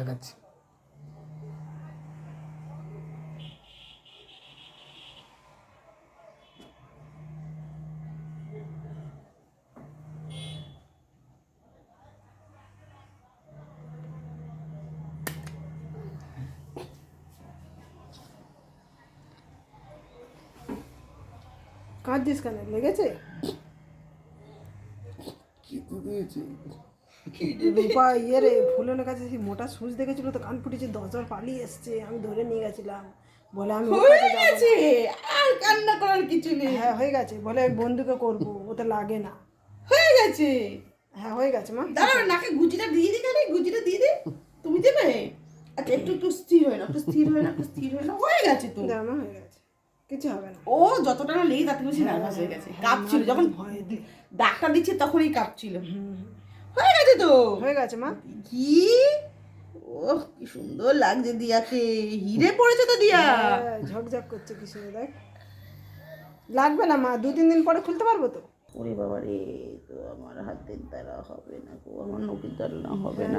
দেখাচ্ছি। কাঁদছিস কেন, লেগেছে? রূপা ইয়ে রে, ফুলনের কাছে সেই মোটা সুচ দেখেছিল তো, কান ফুটেছে, 10 বার পালিয়ে এসছে, আমি ধরে নিয়ে গেছিলাম, বলে আমি ওর কাছে যাবো না। আর কান্না করার কিছু নেই। হ্যাঁ হয়ে গেছে, বলে আমি বন্ধুকে করবো, ওতে লাগে না। হয়ে গেছে। হ্যাঁ হয়ে গেছে মা। দাঁড়াও, নাকে গুজিটা দিয়ে দি, খালি গুজিটা দিয়ে দে। তুমি দেবে? আচ্ছা, একটু একটু স্থির হয় না, একটু স্থির হয় না, একটু স্থির হয় না। হয়ে গেছে তো। দাও মা, হয়ে গেছে, কিছু হবে না। ও যতটা না লেগে তার থেকে বেশি নার্ভাস হয়ে গেছে, কাঁপছিল যখন ডাক্তার দিচ্ছে তখনই কাঁপছিল। হয়ে গেছে তো। হয়ে গেছে মা। কি ওহ, কি সুন্দর লাগছে দিয়াকে, হিরে পড়েছে তো দিয়া। হ্যাঁ, ঝকঝক করছে কি সুন্দর, দেখ। লাগবে না মা, 2-3 দিন পরে খুলতে পারবো তো। ওরে বাবা রে, তো আমার হাতের দ্বারা হবে না গো, আমার নখের দ্বারা হবে না।